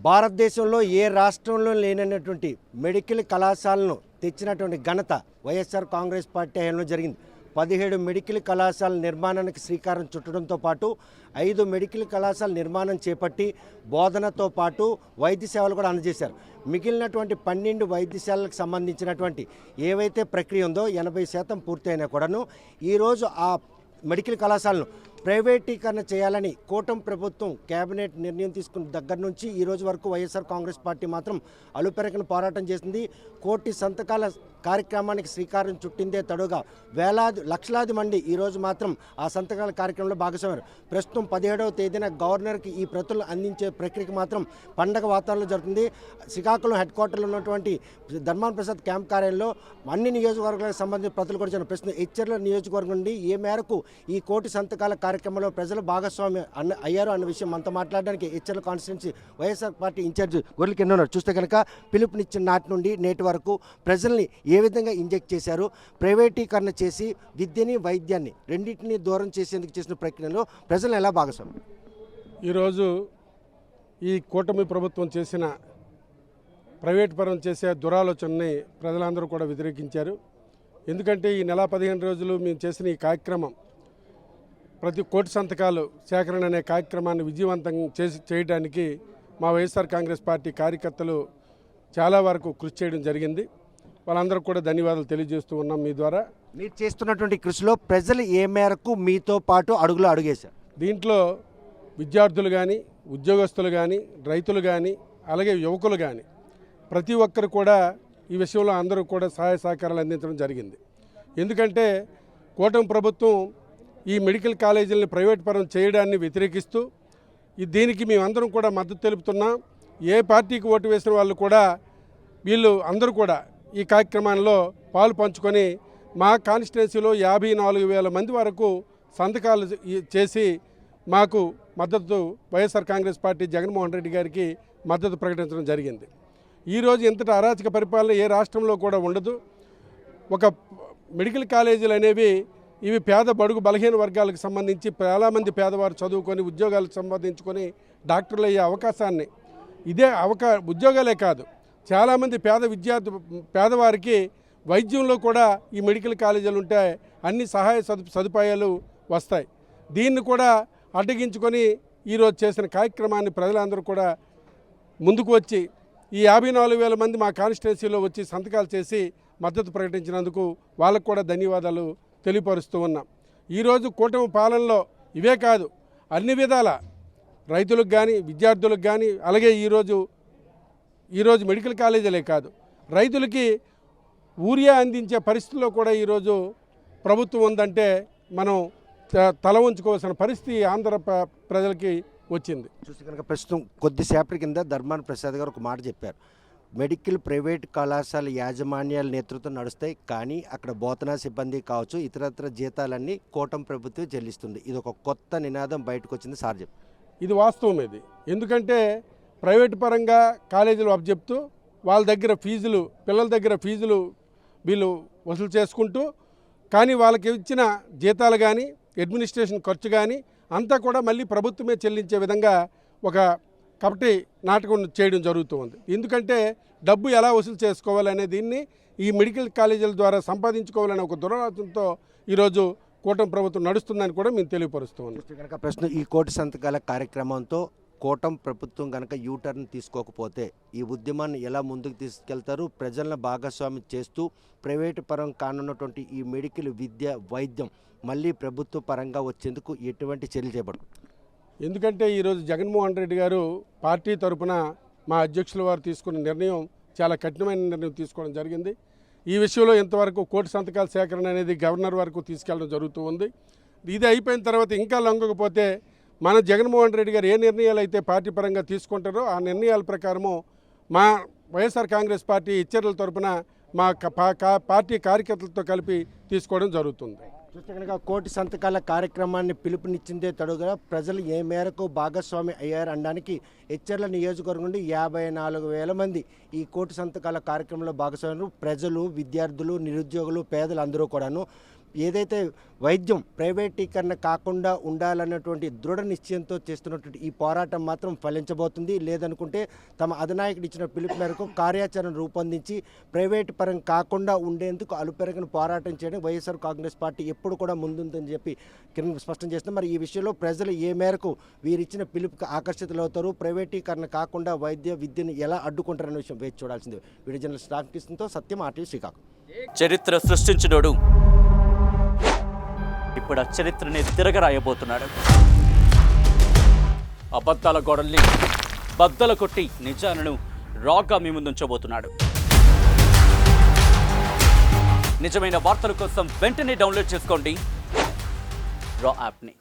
భారతదేశంలో ఏ రాష్ట్రంలో లేనటువంటి మెడికల్ కళాశాలను తెచ్చినటువంటి ఘనత వైఎస్ఆర్ కాంగ్రెస్ పార్టీ హయాంలో జరిగింది. 17 మెడికల్ కళాశాల నిర్మాణానికి శ్రీకారం చుట్టడంతో పాటు 5 మెడికల్ కళాశాల నిర్మాణం చేపట్టి బోధనతో పాటు వైద్య సేవలు కూడా అందజేశారు. మిగిలినటువంటి 12 వైద్యశాలలకు సంబంధించినటువంటి ఏవైతే ప్రక్రియ ఉందో 80% పూర్తయినా కూడాను ఈరోజు ఆ మెడికల్ కళాశాలను ప్రైవేటీకరణ చేయాలని కూటమి ప్రభుత్వం కేబినెట్ నిర్ణయం తీసుకున్న దగ్గర నుంచి ఈ రోజు వరకు వైఎస్ఆర్ కాంగ్రెస్ పార్టీ మాత్రం అలుపెరగని పోరాటం చేసింది. కోటి సంతకాల కార్యక్రమానికి శ్రీకారం చుట్టిందే తడుగా లక్షలాది మంది ఈరోజు మాత్రం ఆ సంతకాల కార్యక్రమంలో భాగస్వామ్యారు. ప్రస్తుతం 17వ తేదీన గవర్నర్కి ఈ ప్రతులను అందించే ప్రక్రియకి మాత్రం పండగ వాతావరణంలో జరుగుతుంది. శ్రీకాకుళం హెడ్ క్వార్టర్లో ఉన్నటువంటి ధర్మాన ప్రసాద్ క్యాంప్ కార్యాలయంలో అన్ని నియోజకవర్గాలకు సంబంధించిన ప్రతులు కూడా ప్రస్తుతం హెచ్చర్ల నియోజకవర్గం నుండి ఏ మేరకు ఈ కోటి సంతకాల కార్యక్రమంలో ప్రజలు భాగస్వామ్యం అయ్యారు అన్న విషయం మనతో మాట్లాడడానికి Hecharla constituency YSR party in-charge గొర్రెలకి ఎన్నున్నారు. చూస్తే కనుక పిలుపునిచ్చిన నాటి నుండి నేటి వరకు ప్రజల్ని ఏ విధంగా ఇంజెక్ట్ చేశారు, ప్రైవేటీకరణ చేసి విద్యని వైద్యాన్ని రెండింటినీ దూరం చేసేందుకు చేసిన ప్రక్రియలో ప్రజలను ఎలా భాగస్వామ్యం? ఈరోజు ఈ కూటమి ప్రభుత్వం చేసిన ప్రైవేట్ పరం చేసే దురాలోచనని ప్రజలందరూ కూడా వ్యతిరేకించారు. ఎందుకంటే ఈ నెల 15 రోజులు మేము చేసిన ఈ కార్యక్రమం ప్రతి కోటి సంతకాలు సేకరణ అనే కార్యక్రమాన్ని విజయవంతం చేయడానికి మా వైఎస్ఆర్ కాంగ్రెస్ పార్టీ కార్యకర్తలు చాలా వరకు కృషి చేయడం జరిగింది. వాళ్ళందరూ కూడా ధన్యవాదాలు తెలియజేస్తూ ఉన్నాం. మీ ద్వారా మీరు చేస్తున్నటువంటి కృషిలో ప్రజలు ఏ మేరకు మీతో పాటు అడుగులు అడుగేశారు? దీంట్లో విద్యార్థులు కానీ, ఉద్యోగస్తులు కానీ, రైతులు కానీ, అలాగే యువకులు కానీ ప్రతి ఒక్కరు కూడా ఈ విషయంలో అందరూ కూడా సహాయ సహకారాలు అందించడం జరిగింది. ఎందుకంటే కూటమి ప్రభుత్వం ఈ మెడికల్ కాలేజీలను ప్రైవేట్ పరం చేయడాన్ని వ్యతిరేకిస్తూ దీనికి మేమందరం కూడా మద్దతు తెలుపుతున్నాం. ఏ పార్టీకి ఓటు వేసిన వాళ్ళు కూడా వీళ్ళు అందరూ కూడా ఈ కార్యక్రమంలో పాలు పంచుకొని మా కాన్స్టిట్యున్సీలో 54,000 మంది వరకు సంతకాలు చేసి మాకు మద్దతు వైఎస్ఆర్ కాంగ్రెస్ పార్టీ జగన్మోహన్ రెడ్డి గారికి మద్దతు ప్రకటించడం జరిగింది. ఈరోజు ఇంతటి అరాచక పరిపాలన ఏ రాష్ట్రంలో కూడా ఉండదు. ఒక మెడికల్ కాలేజీలు అనేవి ఇవి పేద బడుగు బలహీన వర్గాలకు సంబంధించి చాలామంది పేదవారు చదువుకొని ఉద్యోగాలకు సంపాదించుకొని డాక్టర్లు అయ్యే అవకాశాన్ని ఉద్యోగాలే కాదు చాలామంది పేదవారికి వైద్యంలో కూడా ఈ మెడికల్ కాలేజీలు ఉంటే అన్ని సహాయ సదుపాయాలు వస్తాయి. దీన్ని కూడా అడ్డగించుకొని ఈరోజు చేసిన కార్యక్రమాన్ని ప్రజలందరూ కూడా ముందుకు వచ్చి ఈ 54,000 మంది మా కాన్స్టిట్యున్సీలో వచ్చి సంతకాలు చేసి మద్దతు ప్రకటించినందుకు వాళ్ళకు కూడా ధన్యవాదాలు తెలియపరుస్తూ ఉన్నాం. ఈరోజు కూటమి పాలనలో ఇవే కాదు అన్ని విధాల రైతులకు కానీ, విద్యార్థులకు కానీ, అలాగే ఈరోజు మెడికల్ కాలేజీలే కాదు రైతులకి యూరియా అందించే పరిస్థితుల్లో కూడా ఈరోజు ప్రభుత్వం ఉందంటే మనం తల ఉంచుకోవాల్సిన పరిస్థితి ఆంధ్ర ప్రజలకి వచ్చింది. చూస్తే కనుక ప్రస్తుతం కొద్దిసేపటి కింద ధర్మాన ప్రసాద్ గారు ఒక మాట చెప్పారు. మెడికల్ ప్రైవేట్ కళాశాల యాజమాన్యాల నేతృత్వం నడుస్తాయి, కానీ అక్కడ బోధనా సిబ్బంది కావచ్చు ఇతరత్ర జీతాలన్నీ కూటమి ప్రభుత్వం చెల్లిస్తుంది. ఇది ఒక కొత్త నినాదం బయటకు వచ్చింది సార్ చెప్పి. ఇది వాస్తవం. ఇది ఎందుకంటే ప్రైవేట్ పరంగా కాలేజీలు అప్పచెప్తూ వాళ్ళ దగ్గర ఫీజులు పిల్లల దగ్గర ఫీజులు వీళ్ళు వసూలు చేసుకుంటూ కానీ వాళ్ళకి ఇచ్చిన జీతాలు కానీ అడ్మినిస్ట్రేషన్ ఖర్చు కానీ అంతా కూడా మళ్ళీ ప్రభుత్వమే చెల్లించే విధంగా ఒక కపటి నాటకం చేయడం జరుగుతుంది. ఎందుకంటే డబ్బు ఎలా వసూలు చేసుకోవాలనే దీన్ని ఈ మెడికల్ కాలేజీల ద్వారా సంపాదించుకోవాలనే ఒక దురాలోచనతో ఈరోజు కూటమి ప్రభుత్వం నడుస్తుందని కూడా మేము తెలియపరుస్తూ ఉన్నాం. కనుక ప్రస్తుతం ఈ కోటి సంతకాల కార్యక్రమంతో కూటమి ప్రభుత్వం కనుక యూటర్న్ తీసుకోకపోతే ఈ ఉద్యమాన్ని ఎలా ముందుకు తీసుకెళ్తారు? ప్రజలను భాగస్వామి చేస్తూ ప్రైవేటు పరం కానున్నటువంటి ఈ మెడికల్ విద్య వైద్యం మళ్ళీ ప్రభుత్వ పరంగా వచ్చేందుకు ఎటువంటి చర్యలు చేపడతారు? ఎందుకంటే ఈరోజు జగన్మోహన్ రెడ్డి గారు పార్టీ తరఫున మా అధ్యక్షుల వారు తీసుకున్న నిర్ణయం చాలా కఠినమైన నిర్ణయం తీసుకోవడం జరిగింది. ఈ విషయంలో ఇంతవరకు కోటి సంతకాల సేకరణ అనేది గవర్నర్ వరకు తీసుకెళ్ళడం జరుగుతూ ఉంది. ఇది అయిపోయిన తర్వాత ఇంకా లొంగకపోతే మన జగన్మోహన్ రెడ్డి గారు ఏ నిర్ణయాలు అయితే పార్టీ పరంగా తీసుకుంటారో ఆ నిర్ణయాల ప్రకారము మా వైఎస్ఆర్ కాంగ్రెస్ పార్టీ ఇచ్చర్ల తరఫున మా పార్టీ కార్యకర్తలతో కలిపి తీసుకోవడం జరుగుతుంది. చూస్తే కనుక కోటి సంతకాల కార్యక్రమాన్ని పిలుపునిచ్చిందే తడుగా ప్రజలు ఏ మేరకు భాగస్వామి అయ్యారు అనడానికి హెచ్చర్ల నియోజకవర్గం నుండి 54,000 మంది ఈ కోటి సంతకాల కార్యక్రమంలో భాగస్వామ్యం. ప్రజలు, విద్యార్థులు, నిరుద్యోగులు, పేదలు అందరూ కూడాను ఏదైతే వైద్యం ప్రైవేటీకరణ కాకుండా ఉండాలన్నటువంటి దృఢ నిశ్చయంతో చేస్తున్నటువంటి ఈ పోరాటం మాత్రం ఫలించబోతుంది. లేదనుకుంటే తమ అధినాయకుడు ఇచ్చిన పిలుపు మేరకు కార్యాచరణ రూపొందించి ప్రైవేటు పరం కాకుండా ఉండేందుకు అలుపెరగని పోరాటం చేయడం వైఎస్ఆర్ కాంగ్రెస్ పార్టీ ఎప్పుడు కూడా ముందుందని చెప్పి కిరణ్ స్పష్టం చేస్తున్నారు. మరి ఈ విషయంలో ప్రజలు ఏ మేరకు వీరిచ్చిన పిలుపుకి ఆకర్షితులవుతారు, ప్రైవేటీకరణ కాకుండా వైద్య విద్యను ఎలా అడ్డుకుంటారనే విషయం వేచి చూడాల్సింది. వీడియో జర్నలిస్ట్ రామకృష్ణతో సత్యం, ఆర్టీవీ శ్రీకాకుళం. చరిత్ర సృష్టించినోడు ఇప్పుడు ఆ చరిత్రని తిరగరాయబోతున్నాడు. అబద్ధాల గోడల్ని బద్దలు కొట్టి నిజాలను రాగా మీ ముందుంచబోతున్నాడు. నిజమైన వార్తల కోసం వెంటనే డౌన్లోడ్ చేసుకోండి రా యాప్ని.